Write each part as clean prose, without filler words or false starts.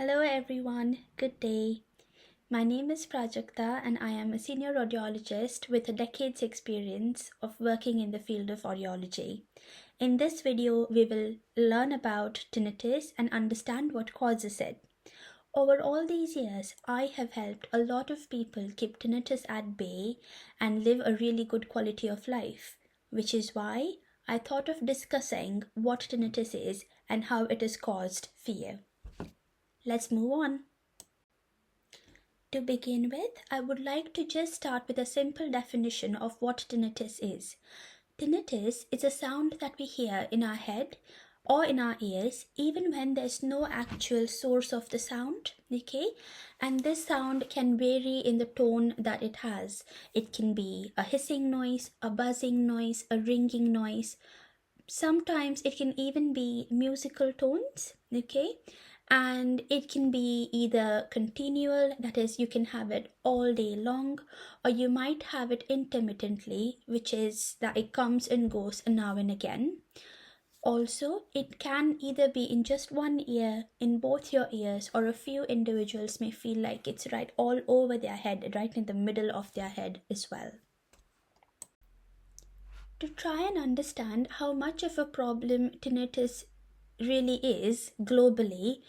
Hello everyone, good day. My name is Prajakta and I am a senior audiologist with a decade's experience of working in the field of audiology. In this video, we will learn about tinnitus and understand what causes it. Over all these years, I have helped a lot of people keep tinnitus at bay and live a really good quality of life, which is why I thought of discussing what tinnitus is and how it is caused for you. Let's move on. To begin with, I would like to just start with a simple definition of what tinnitus is. Tinnitus is a sound that we hear in our head or in our ears even when there's no actual source of the sound, okay? And this sound can vary in the tone that it has. It can be a hissing noise, a buzzing noise, a ringing noise. Sometimes it can even be musical tones, okay? And it can be either continual, that is, you can have it all day long, or you might have it intermittently, which is that it comes and goes now and again. Also, it can either be in just one ear, in both your ears, or a few individuals may feel like it's right all over their head, right in the middle of their head as well. To try and understand how much of a problem tinnitus really is globally,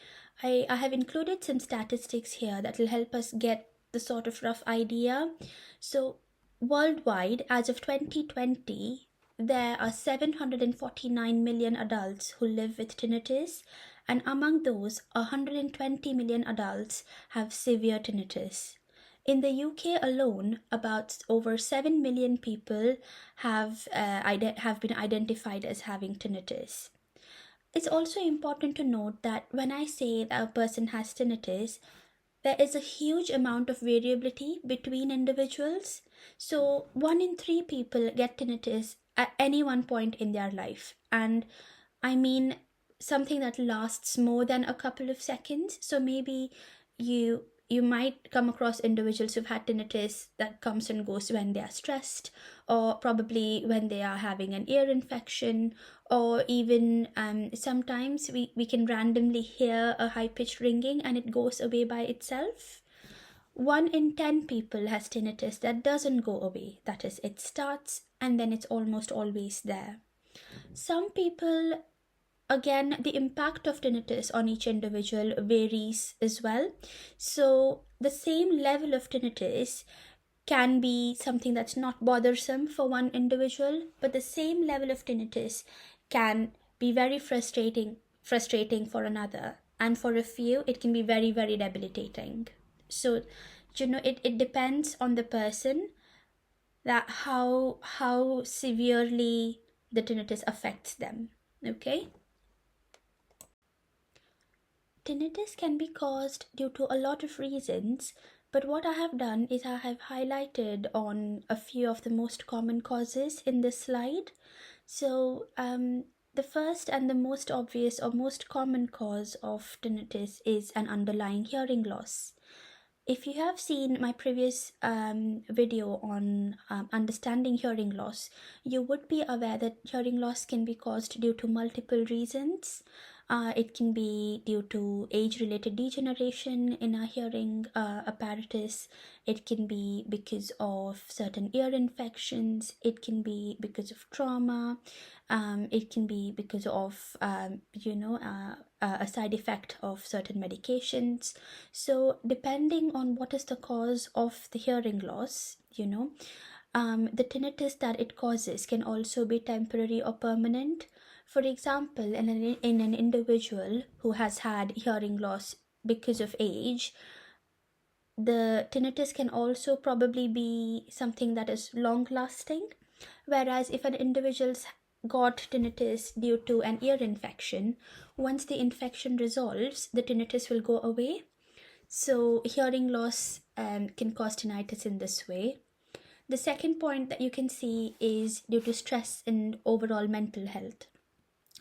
I have included some statistics here that will help us get the sort of rough idea. So, worldwide, as of 2020, there are 749 million adults who live with tinnitus, and among those, 120 million adults have severe tinnitus. In the UK alone, about over 7 million people have been identified as having tinnitus. It's also important to note that when I say that a person has tinnitus, there is a huge amount of variability between individuals. So, 1 in 3 people get tinnitus at any one point in their life. And I mean something that lasts more than a couple of seconds. So, maybe you might come across individuals who've had tinnitus that comes and goes when they are stressed, or probably when they are having an ear infection, or even sometimes we can randomly hear a high-pitched ringing and it goes away by itself. 1 in 10 people has tinnitus that doesn't go away. That is, it starts and then it's almost always there. Some people, again, the impact of tinnitus on each individual varies as well. So the same level of tinnitus can be something that's not bothersome for one individual, but the same level of tinnitus can be very frustrating for another, and for a few it can be very, very debilitating. So it depends on the person, that how severely the tinnitus affects them. Okay. Tinnitus can be caused due to a lot of reasons, but what I have done is I have highlighted on a few of the most common causes in this slide. So, the first and the most obvious or most common cause of tinnitus is an underlying hearing loss. If you have seen my previous video on understanding hearing loss, you would be aware that hearing loss can be caused due to multiple reasons. It can be due to age-related degeneration in our hearing apparatus. It can be because of certain ear infections. It can be because of trauma. It can be because of, a side effect of certain medications. So, depending on what is the cause of the hearing loss, the tinnitus that it causes can also be temporary or permanent. For example, in an individual who has had hearing loss because of age, the tinnitus can also probably be something that is long lasting. Whereas if an individual's got tinnitus due to an ear infection, once the infection resolves, the tinnitus will go away. So, hearing loss can cause tinnitus in this way. The second point that you can see is due to stress and overall mental health.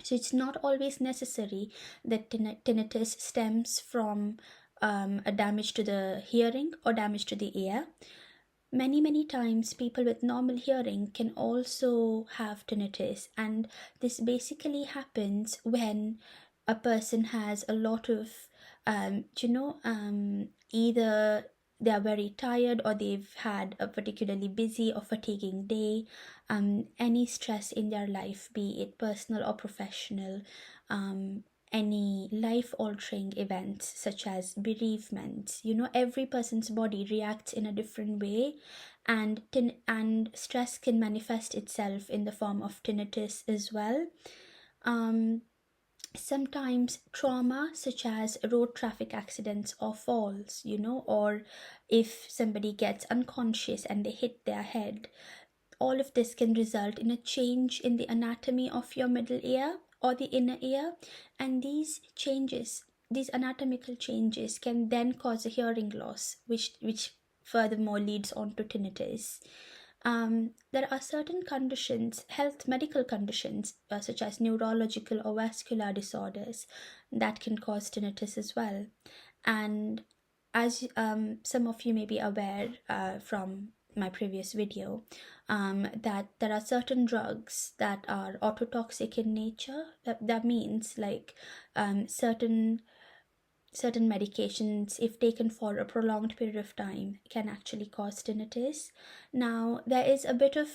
So it's not always necessary that tinnitus stems from a damage to the hearing or damage to the ear. Many times people with normal hearing can also have tinnitus, and this basically happens when a person has a lot of either they are very tired or they've had a particularly busy or fatiguing day, any stress in their life, be it personal or professional, um, any life altering events such as bereavement. Every person's body reacts in a different way, and stress can manifest itself in the form of tinnitus as well. um, Sometimes trauma such as road traffic accidents or falls, or if somebody gets unconscious and they hit their head, all of this can result in a change in the anatomy of your middle ear or the inner ear. And these anatomical changes can then cause a hearing loss, which furthermore leads on to tinnitus. There are certain conditions, health medical conditions, such as neurological or vascular disorders, that can cause tinnitus as well. And as some of you may be aware from my previous video, that there are certain drugs that are ototoxic in nature. That means like certain medications, if taken for a prolonged period of time, can actually cause tinnitus. Now, there is a bit of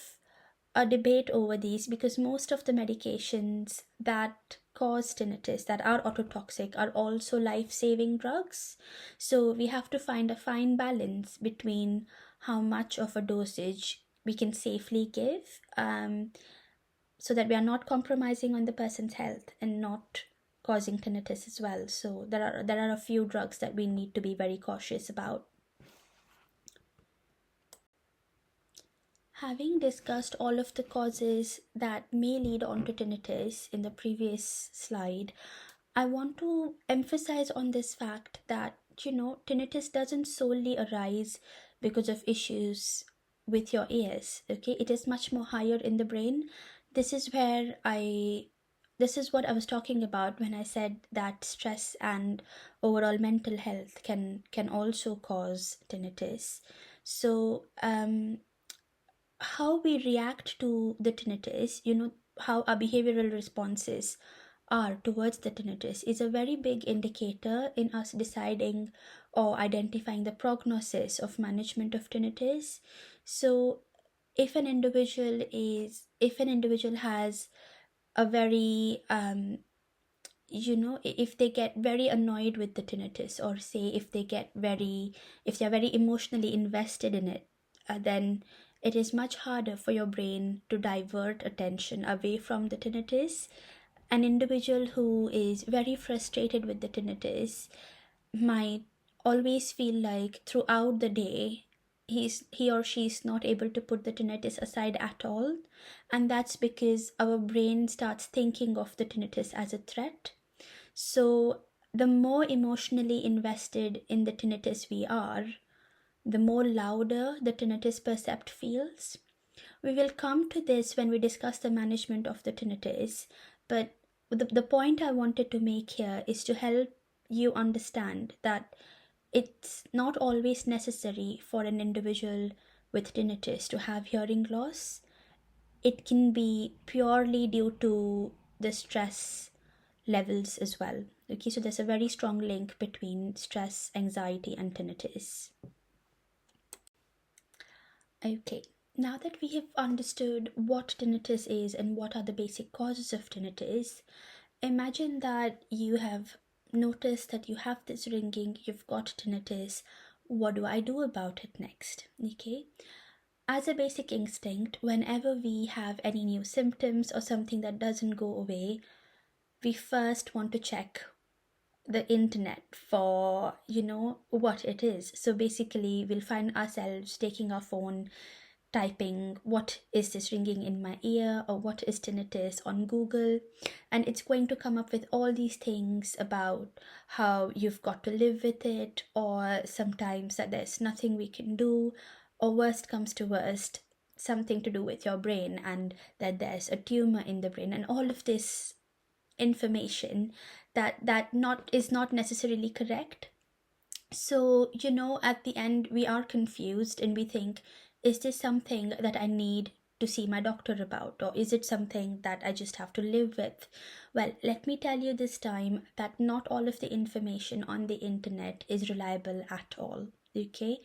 a debate over these because most of the medications that cause tinnitus, that are ototoxic, are also life-saving drugs. So we have to find a fine balance between how much of a dosage we can safely give, so that we are not compromising on the person's health and not causing tinnitus as well. So there are a few drugs that we need to be very cautious about. Having discussed all of the causes that may lead on to tinnitus in the previous slide, I want to emphasize on this fact that, tinnitus doesn't solely arise because of issues with your ears, okay? It is much more higher in the brain. This is what I was talking about when I said that stress and overall mental health can also cause tinnitus. So, how we react to the tinnitus, how our behavioral responses are towards the tinnitus, is a very big indicator in us deciding or identifying the prognosis of management of tinnitus. So if an individual has a very if they get very annoyed with the tinnitus, or say if they're very emotionally invested in it, then it is much harder for your brain to divert attention away from the tinnitus. An individual who is very frustrated with the tinnitus might always feel like throughout the day he or she is not able to put the tinnitus aside at all, and that's because our brain starts thinking of the tinnitus as a threat. So the more emotionally invested in the tinnitus we are, the more louder the tinnitus percept feels. We will come to this when we discuss the management of the tinnitus, but the point I wanted to make here is to help you understand that it's not always necessary for an individual with tinnitus to have hearing loss. It can be purely due to the stress levels as well. Okay, so there's a very strong link between stress, anxiety, and tinnitus. Okay, now that we have understood what tinnitus is and what are the basic causes of tinnitus, imagine that you have noticed that you have this ringing, you've got tinnitus. What do I do about it next? Okay, as a basic instinct, whenever we have any new symptoms or something that doesn't go away, we first want to check the internet for what it is. So basically we'll find ourselves taking our phone, typing what is this ringing in my ear or what is tinnitus on Google, and it's going to come up with all these things about how you've got to live with it, or sometimes that there's nothing we can do, or worst comes to worst, something to do with your brain and that there's a tumor in the brain, and all of this information that is not necessarily correct. So at the end we are confused and we think, is this something that I need to see my doctor about, or is it something that I just have to live with? Well, let me tell you this time that not all of the information on the internet is reliable at all. Okay,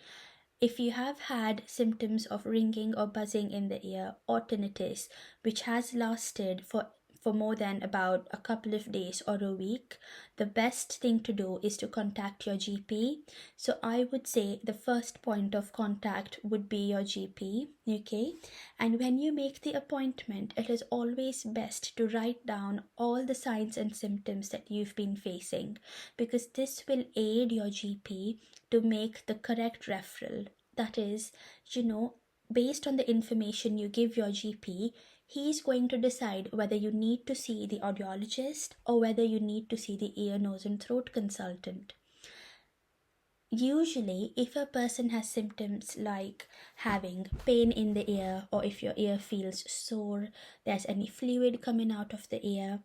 if you have had symptoms of ringing or buzzing in the ear or tinnitus, which has lasted for more than about a couple of days or a week, the best thing to do is to contact your GP. So I would say the first point of contact would be your GP, okay? And when you make the appointment, it is always best to write down all the signs and symptoms that you've been facing, because this will aid your GP to make the correct referral. That is, based on the information you give your GP, he's going to decide whether you need to see the audiologist or whether you need to see the ear, nose, and throat consultant. Usually, if a person has symptoms like having pain in the ear, or if your ear feels sore, there's any fluid coming out of the ear,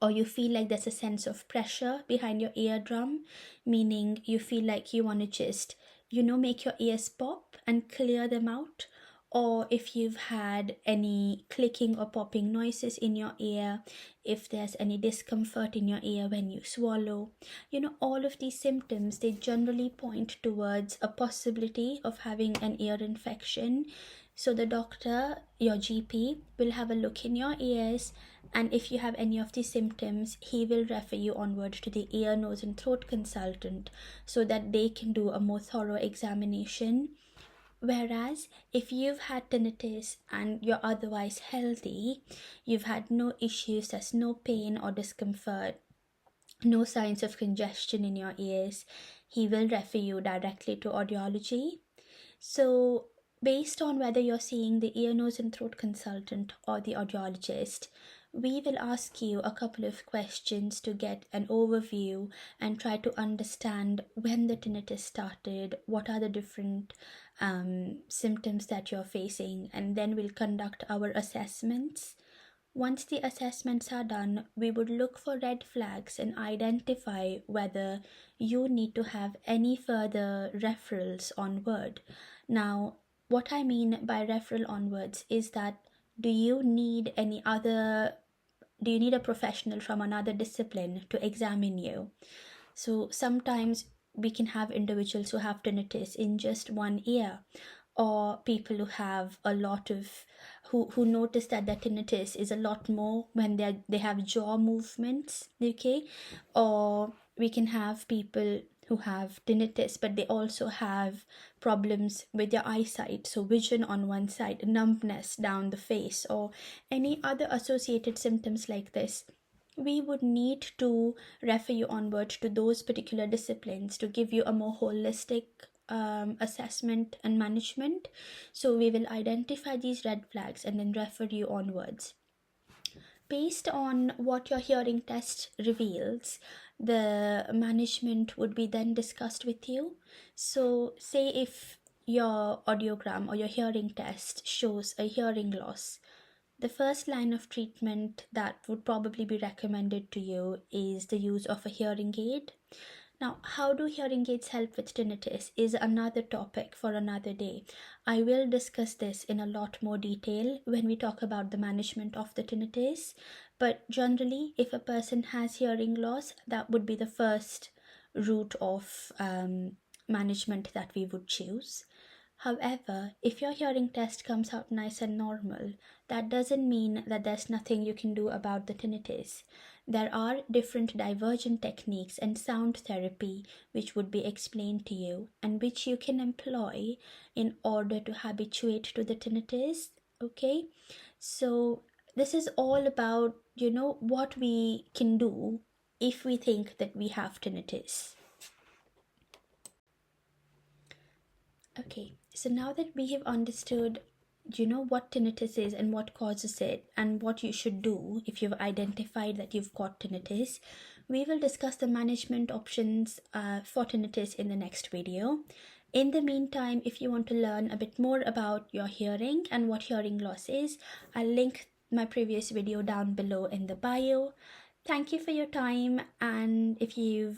or you feel like there's a sense of pressure behind your eardrum, meaning you feel like you want to just, make your ears pop and clear them out, or if you've had any clicking or popping noises in your ear, if there's any discomfort in your ear when you swallow, all of these symptoms, they generally point towards a possibility of having an ear infection. So the doctor, your GP, will have a look in your ears, and if you have any of these symptoms, he will refer you onward to the ear, nose, and throat consultant so that they can do a more thorough examination. Whereas if you've had tinnitus and you're otherwise healthy, you've had no issues, there's no pain or discomfort, no signs of congestion in your ears, he will refer you directly to audiology. So, based on whether you're seeing the ear, nose, and throat consultant or the audiologist, we will ask you a couple of questions to get an overview and try to understand when the tinnitus started, what are the different symptoms that you're facing, and then we'll conduct our assessments. Once the assessments are done, we would look for red flags and identify whether you need to have any further referrals onward. Now, what I mean by referral onwards is that do you need a professional from another discipline to examine you? So sometimes we can have individuals who have tinnitus in just one ear, or people who have a lot of who notice that their tinnitus is a lot more when they have jaw movements, okay? Or we can have people who have tinnitus but they also have problems with their eyesight, so vision on one side, numbness down the face, or any other associated symptoms like this. We would need to refer you onward to those particular disciplines to give you a more holistic assessment and management. So we will identify these red flags and then refer you onwards. Based on what your hearing test reveals, the management would be then discussed with you. So say if your audiogram or your hearing test shows a hearing loss, the first line of treatment that would probably be recommended to you is the use of a hearing aid. Now, how do hearing aids help with tinnitus is another topic for another day. I will discuss this in a lot more detail when we talk about the management of the tinnitus. But generally, if a person has hearing loss, that would be the first route of management that we would choose. However, if your hearing test comes out nice and normal, that doesn't mean that there's nothing you can do about the tinnitus. There are different divergent techniques and sound therapy which would be explained to you and which you can employ in order to habituate to the tinnitus, okay? So this is all about, what we can do if we think that we have tinnitus. Okay, so now that we have understood, what tinnitus is and what causes it and what you should do if you've identified that you've got tinnitus, we will discuss the management options for tinnitus in the next video. In the meantime, if you want to learn a bit more about your hearing and what hearing loss is, I'll link my previous video down below in the bio. Thank you for your time, and if you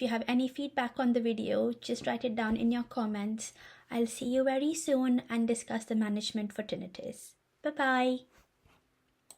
have any feedback on the video, just write it down in your comments. I'll see you very soon and discuss the management for tinnitus. Bye bye.